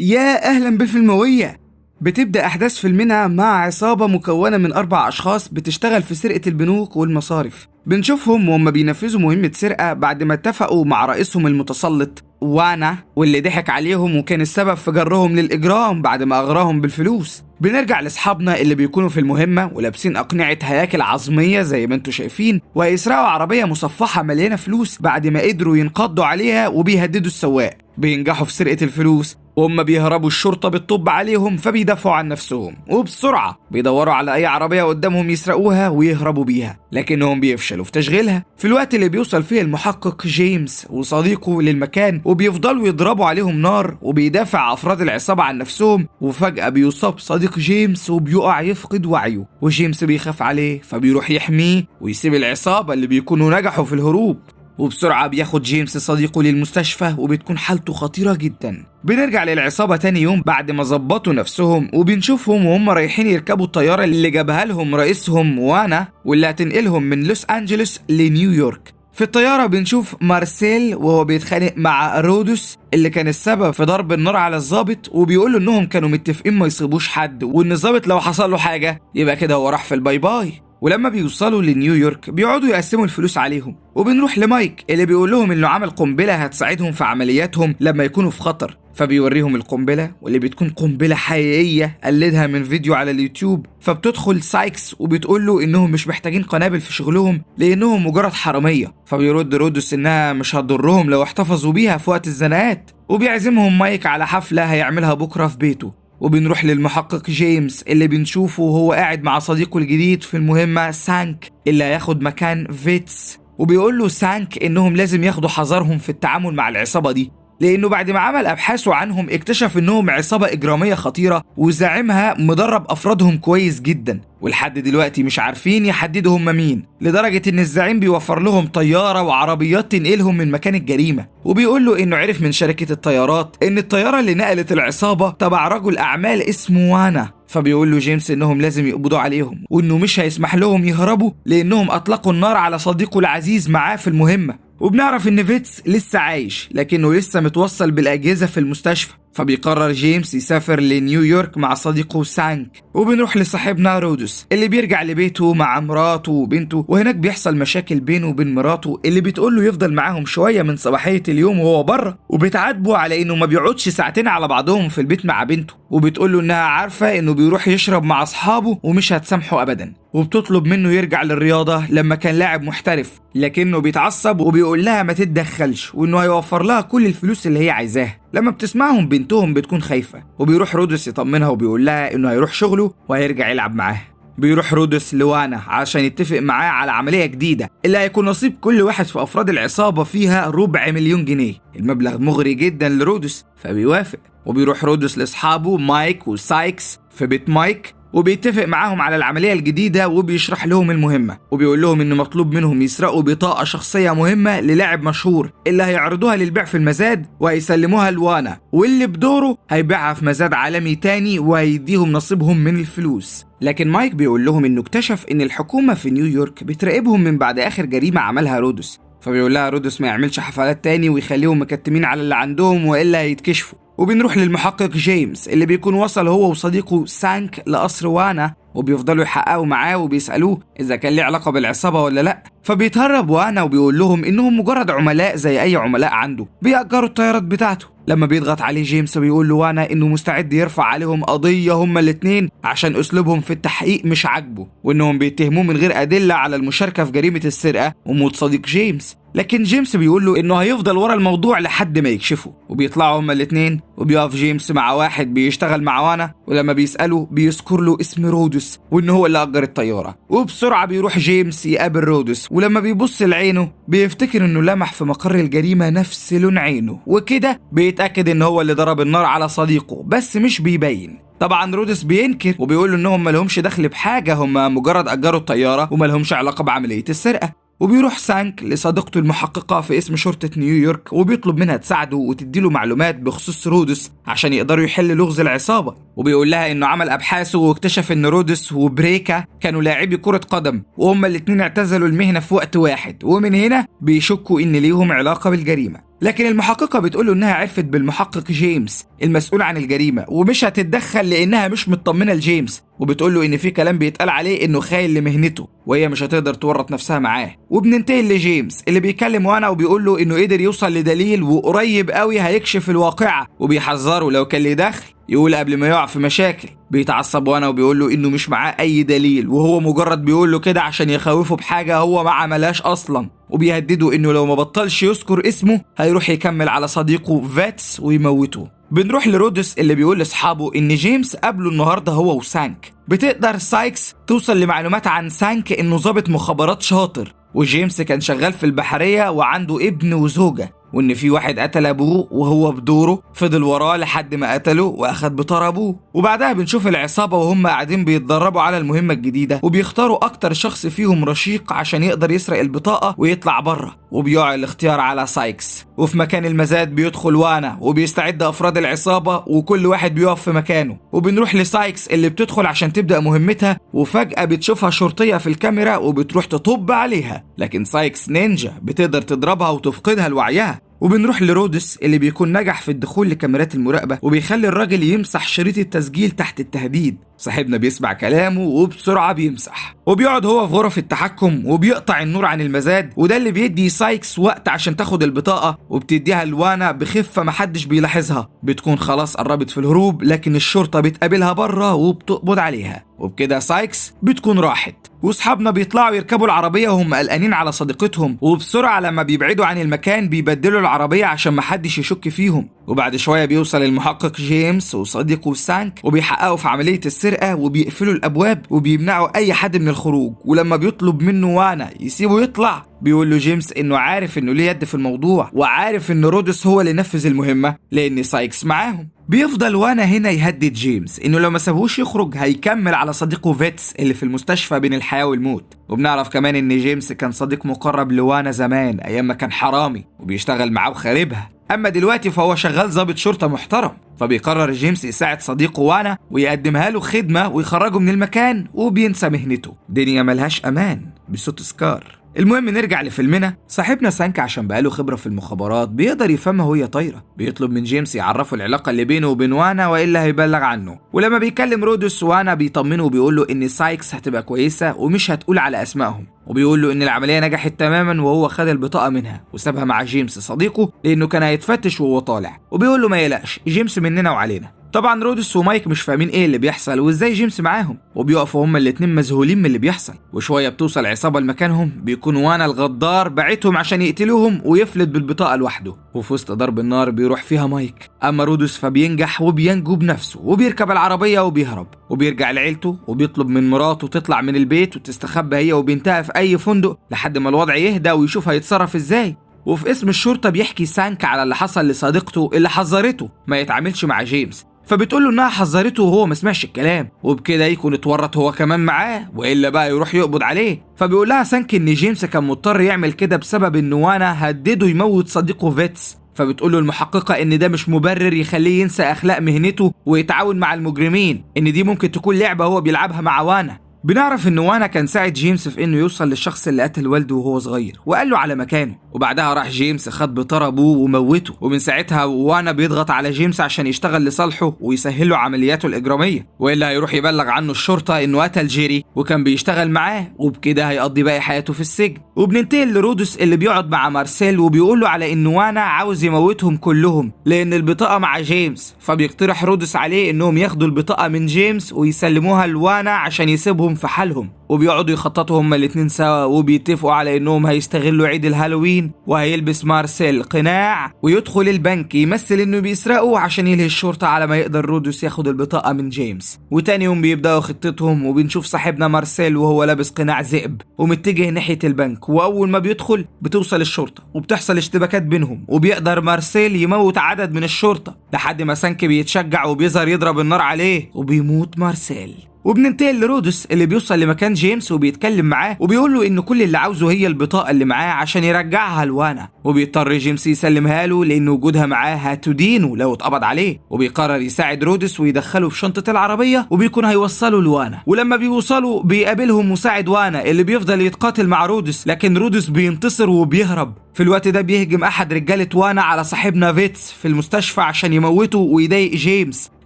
يا أهلا بالفيلموية. بتبدأ أحداث فيلمنا مع عصابة مكونة من 4 أشخاص بتشتغل في سرقة البنوك والمصارف. بنشوفهم وهم بينفذوا مهمة سرقة بعد ما اتفقوا مع رئيسهم المتسلط وانا، واللي ضحك عليهم وكان السبب في جرهم للإجرام بعد ما أغراهم بالفلوس. بنرجع لأصحابنا اللي بيكونوا في المهمة ولابسين أقنعة هياكل عظمية زي ما انتوا شايفين، وهيسرقوا عربية مصفحة مليانة فلوس بعد ما قدروا ينقضوا عليها وبيهددوا السواق. بينجحوا في سرقة الفلوس وهم بيهربوا، الشرطة بتطب عليهم فبيدافعوا عن نفسهم، وبسرعة بيدوروا على أي عربية قدامهم يسرقوها ويهربوا بيها، لكنهم بيفشلوا في تشغيلها. في الوقت اللي بيوصل فيه المحقق جيمس وصديقه للمكان وبيفضلوا يضربوا عليهم نار وبيدافع أفراد العصابة عن نفسهم، وفجأة بيصاب صديق جيمس وبيقع يفقد وعيه، وجيمس بيخاف عليه فبيروح يحميه ويسيب العصابة اللي بيكونوا نجحوا في الهروب. وبسرعة بياخد جيمس صديقه للمستشفى وبتكون حالته خطيرة جدا. بنرجع للعصابة تاني يوم بعد ما ظبطوا نفسهم، وبنشوفهم وهم رايحين يركبوا الطيارة اللي جابها لهم رئيسهم وانا، واللي هتنقلهم من لوس أنجلوس لنيويورك. في الطيارة بنشوف مارسيل وهو بيتخانق مع رودوس اللي كان السبب في ضرب النار على الضابط، وبيقولوا انهم كانوا متفقين ما يصيبوش حد، وان الضابط لو حصل له حاجة يبقى كده هو راح في الباي باي. ولما بيوصلوا لنيويورك بيقعدوا يقسموا الفلوس عليهم، وبنروح لمايك اللي بيقول لهم انه عمل قنبلة هتساعدهم في عملياتهم لما يكونوا في خطر، فبيوريهم القنبلة واللي بتكون قنبلة حقيقية قلدها من فيديو على اليوتيوب. فبتدخل سايكس وبتقول له انهم مش محتاجين قنابل في شغلهم لانهم مجرد حرامية، فبيرد رودوس انها مش هتضرهم لو احتفظوا بيها في وقت الزناقات، وبيعزمهم مايك على حفلة هيعملها بكرة في بيته. وبنروح للمحقق جيمس اللي بنشوفه وهو قاعد مع صديقه الجديد في المهمة سانك اللي هياخد مكان فيتس، وبيقول له سانك انهم لازم ياخدوا حذرهم في التعامل مع العصابة دي، لانه بعد ما عمل ابحاثه عنهم اكتشف انهم عصابة اجرامية خطيرة وزعيمها مدرب افرادهم كويس جدا، ولحد دلوقتي مش عارفين يحددوا هم مين، لدرجة ان الزعيم بيوفر لهم طيارة وعربيات تنقلهم من مكان الجريمة. وبيقول له انه عرف من شركة الطيارات ان الطيارة اللي نقلت العصابة تبع رجل اعمال اسمه وانا، فبيقول له جيمس انهم لازم يقبضوا عليهم وانه مش هيسمح لهم يهربوا لانهم اطلقوا النار على صديقه العزيز معاه في المهمة. وبنعرف ان فيتس لسه عايش لكنه لسه متوصل بالاجهزة في المستشفى، فبيقرر جيمس يسافر لنيويورك مع صديقه سانك. وبنروح لصاحبنا رودوس اللي بيرجع لبيته مع مراته وبنته، وهناك بيحصل مشاكل بينه وبين مراته اللي بتقول له يفضل معاهم شوية من صباحية اليوم وهو بره، وبتعاتبه على انه ما بيقعدش ساعتين على بعضهم في البيت مع بنته، وبتقول له انها عارفة انه بيروح يشرب مع اصحابه ومش هتسامحه ابدا، وبتطلب منه يرجع للرياضة لما كان لاعب محترف، لكنه بيتعصب وبيقول لها ما تتدخلش وانه هيوفر لها كل الفلوس اللي هي عايزاها. لما بتسمعهم بنتهم بتكون خايفة، وبيروح رودوس يطمنها وبيقول لها انه هيروح شغله وهيرجع يلعب معاها. بيروح رودوس لوانا عشان يتفق معاه على عملية جديدة اللي هيكون نصيب كل واحد في أفراد العصابة فيها 250,000 جنيه، المبلغ مغري جدا لرودوس فبيوافق. وبيروح رودوس لأصحابه مايك وسايكس في بيت مايك وبيتفق معاهم على العملية الجديدة وبيشرح لهم المهمة، وبيقول لهم إن مطلوب منهم يسرقوا بطاقة شخصية مهمة للاعب مشهور اللي هيعرضوها للبيع في المزاد وهيسلموها لوانا، واللي بدوره هيبيعها في مزاد عالمي تاني وهيديهم نصيبهم من الفلوس. لكن مايك بيقول لهم إنه اكتشف إن الحكومة في نيويورك بتراقبهم من بعد آخر جريمة عملها رودوس، فبيقول لها رودوس ما يعملش حفلات تاني ويخليهم مكتمين على اللي عندهم وإلا هيتكشفوا. وبنروح للمحقق جيمس اللي بيكون وصل هو وصديقه سانك لقصر وانا، وبيفضلوا يحققوا معاه وبيسألوه إذا كان ليه علاقة بالعصابة ولا لأ، فبيتهرب وانا وبيقول لهم إنهم مجرد عملاء زي أي عملاء عنده بيأجروا الطيارات بتاعته. لما بيضغط عليه جيمس بيقول له وانا إنه مستعد يرفع عليهم قضية هما الاتنين عشان أسلوبهم في التحقيق مش عاجبه، وإنهم بيتهموه من غير أدلة على المشاركة في جريمة السرقة وموت صديق جيمس. لكن جيمس بيقول له إنه هيفضل ورا الموضوع لحد ما يكشفه، وبيطلعوا هما الاتنين وبيقف جيمس مع واحد بيشتغل مع وانا، ولما بيسأله بيذكر له اسم رودوس وإنه هو اللي أجر الطيارة. وبسرعة بيروح جيمس يقابل رودوس، ولما بيبص لعينه بيفتكر إنه لمح في مقر الجريمة نفس لون عينه، وكده بيتأكد إن هو اللي ضرب النار على صديقه بس مش بيبين. طبعا رودوس بينكر وبيقول إنهم ملهمش دخل بحاجة، هم مجرد أجروا الطيارة وملهمش علاقة بعملية السرقة. وبيروح سانك لصديقته المحققة في اسم شرطة نيويورك وبيطلب منها تساعده وتديله معلومات بخصوص رودوس عشان يقدروا يحل لغز العصابة، وبيقول لها انه عمل ابحاثه واكتشف ان رودوس وبريكا كانوا لاعبي كرة قدم وهما الاتنين اعتزلوا المهنة في وقت واحد، ومن هنا بيشكوا ان ليهم علاقة بالجريمة. لكن المحققة بتقوله إنها عرفت بالمحقق جيمس المسؤول عن الجريمة ومش هتتدخل لأنها مش مطمنة لجيمس، وبتقوله إن في كلام بيتقال عليه إنه خاين لمهنته وهي مش هتقدر تورط نفسها معاه. وبننتقل لجيمس اللي بيكلم وانا وبيقوله إنه قدر يوصل لدليل وقريب قوي هيكشف الواقعة، وبيحذره لو كان ليه دخل يقول قبل ما يقع في مشاكل. بيتعصب وانا وبيقوله إنه مش معاه أي دليل وهو مجرد بيقوله كده عشان يخوفه بحاجة هو ما عملهاش أصلا، وبيهدده إنه لو ما بطلش يذكر اسمه هيروح يكمل على صديقه فيتس ويموته. بنروح لرودس اللي بيقول لاصحابه ان جيمس قابله النهارده هو وسانك. بتقدر سايكس توصل لمعلومات عن سانك انه ضابط مخابرات شاطر، وجيمس كان شغال في البحرية وعنده ابن وزوجة، وان في واحد قتل ابوه وهو بدوره فضل وراه لحد ما قتله واخد بطار ابوه. وبعدها بنشوف العصابة وهم قاعدين بيتدربوا على المهمة الجديدة، وبيختاروا اكتر شخص فيهم رشيق عشان يقدر يسرق البطاقة ويطلع بره، وبيقع الاختيار على سايكس. وفي مكان المزاد بيدخل وانا وبيستعد افراد العصابة وكل واحد بيقف في مكانه، وبنروح لسايكس اللي بتدخل عشان تبدأ مهمتها، وفجأة بتشوفها شرطية في الكاميرا وبتروح تطب عليها، لكن سايكس نينجا بتقدر تضربها وتفقدها لوعيها. وبنروح لرودس اللي بيكون نجح في الدخول لكاميرات المراقبة وبيخلي الراجل يمسح شريط التسجيل تحت التهديد. صاحبنا بيسمع كلامه وبسرعة بيمسح، وبيقعد هو في غرف التحكم وبيقطع النور عن المزاد، وده اللي بيدي سايكس وقت عشان تاخد البطاقة وبتديها لوانا بخفة محدش بيلاحظها. بتكون خلاص قربت في الهروب لكن الشرطة بتقابلها بره وبتقبض عليها، وبكده سايكس بتكون راحت. واصحابنا بيطلعوا يركبوا العربية وهم قلقانين على صديقتهم، وبسرعة لما بيبعدوا عن المكان بيبدلوا العربية عشان محدش يشك فيهم. وبعد شوية بيوصل المحقق جيمس وصديقه سانك وبيحققوا في عملية السرقة وبيقفلوا الأبواب وبيمنعوا أي حد من الخروج. ولما بيطلب منه وانا يسيبه يطلع بيقول له جيمس إنه عارف إنه ليه يد في الموضوع، وعارف إن رودس هو اللي نفذ المهمة لأن سايكس معاهم. بيفضل وانا هنا يهدد جيمس إنه لو ما سابوش يخرج هيكمل على صديقه فيتس اللي في المستشفى بين الحياة والموت. وبنعرف كمان إن جيمس كان صديق مقرب لوانا زمان أيام ما كان حرامي وبيشتغل معاه وخاربها، أما دلوقتي فهو شغال ضابط شرطة محترم. فبيقرر جيمس يساعد صديقه وانا ويقدمها له خدمة ويخرجه من المكان، وبينسى مهنته. دنيا ملهاش أمان بصوت سكار. المهم نرجع لفيلمنا. صاحبنا سانك عشان بقاله خبرة في المخابرات بيقدر يفهمها وهي طايرة، بيطلب من جيمس يعرفه العلاقة اللي بينه وبين وانا وإلا هيبلغ عنه. ولما بيكلم رودس وانا بيطمنه وبيقول له إن سايكس هتبقى كويسة ومش هتقول على أسمائهم، وبيقول له إن العملية نجحت تماما وهو خد البطاقة منها وسابها مع جيمس صديقه لأنه كان هيتفتش وهو طالع، وبيقول له ما يقلقش جيمس مننا وعلينا. طبعا رودس ومايك مش فاهمين ايه اللي بيحصل وازاي جيمس معاهم، وبيقفوا هما الاتنين مذهولين من اللي بيحصل. وشويه بتوصل عصابه لمكانهم بيكون وانا الغدار بعتهم عشان يقتلوهم ويفلت بالبطاقه لوحده، وفي وسط ضرب النار بيروح فيها مايك. اما رودس فبينجح وبينجو بنفسه وبيركب العربيه وبيهرب وبيرجع لعيلته وبيطلب من مراته تطلع من البيت وتستخبى هي وبنتها في اي فندق لحد ما الوضع يهدى ويشوف هيتصرف ازاي. وفي اسم الشرطه بيحكي سانك على اللي حصل لصديقته اللي حذرته ما يتعاملش مع جيمس، فبتقوله انها حذرته وهو ما سمعش الكلام، وبكده يكون اتورط هو كمان معاه والا بقى يروح يقبض عليه. فبيقول لها سانك ان جيمس كان مضطر يعمل كده بسبب ان وانا هدده يموت صديقه فيتس، فبتقوله المحققة ان ده مش مبرر يخليه ينسى اخلاق مهنته ويتعاون مع المجرمين، ان دي ممكن تكون لعبة هو بيلعبها مع وانا. بنعرف ان وانا كان ساعد جيمس في انه يوصل للشخص اللي قتل والده وهو صغير وقال له على مكانه، وبعدها راح جيمس خد بطار ابوه وموته. ومن ساعتها وانا بيضغط على جيمس عشان يشتغل لصالحه ويسهل له عملياته الاجراميه، والا هيروح يبلغ عنه الشرطه انه قتل جيري وكان بيشتغل معاه، وبكده هيقضي باقي حياته في السجن. وبننتقل لرودس اللي بيقعد مع مارسيل وبيقول له على انه وانا عاوز يموتهم كلهم لان البطاقه مع جيمس، فبيقترح رودس عليه انهم ياخدوا البطاقه من جيمس ويسلموها لوانا عشان يسيبهم في حالهم. وبيقعدوا يخططوا هما الاتنين سوا وبيتفقوا على انهم هيستغلوا عيد الهالوين وهيلبس مارسيل قناع ويدخل البنك يمثل انه بيسرقوا عشان يلهي الشرطة على ما يقدر رودس ياخد البطاقة من جيمس. وتاني يوم بيبدأوا خطتهم وبنشوف صاحبنا مارسيل وهو لابس قناع ذئب ومتجه ناحية البنك، واول ما بيدخل بتوصل الشرطة وبتحصل اشتباكات بينهم، وبيقدر مارسيل يموت عدد من الشرطة لحد ما سانك بيتشجع وبيظهر يضرب النار عليه وبيموت مارسيل. وبننتقل لرودس اللي بيوصل لمكان جيمس وبيتكلم معاه وبيقول له انه كل اللي عاوزه هي البطاقه اللي معاه عشان يرجعها لوانا، وبيضطر جيمس يسلمها له لان وجودها معاه هتدينه لو اتقبض عليه. وبيقرر يساعد رودس ويدخله في شنطه العربيه وبيكون هيوصله لوانا. ولما بيوصلوا بيقابلهم مساعد وانا اللي بيفضل يتقاتل مع رودس، لكن رودس بينتصر وبيهرب. في الوقت ده بيهجم أحد رجالة وانا على صاحبنا فيتس في المستشفى عشان يموته ويضايق جيمس،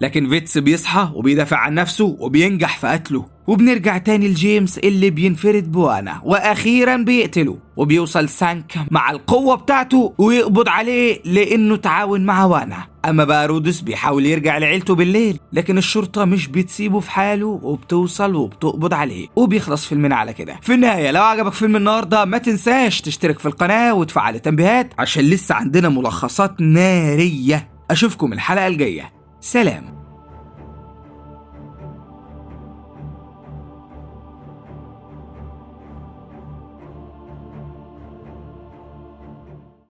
لكن فيتس بيصحى وبيدافع عن نفسه وبينجح في قتله. وبنرجع تاني لجيمس اللي بينفرد بوانا واخيرا بيقتله، وبيوصل سانك مع القوة بتاعته ويقبض عليه لانه تعاون مع وانا. اما بقى رودس بيحاول يرجع لعيلته بالليل، لكن الشرطة مش بتسيبه في حاله وبتوصل وبتقبض عليه، وبيخلص فيلمنا على كده. في النهاية لو عجبك فيلم النهاردة ما تنساش تشترك في القناة وتفعل التنبيهات عشان لسه عندنا ملخصات نارية. اشوفكم الحلقة الجاية، سلام.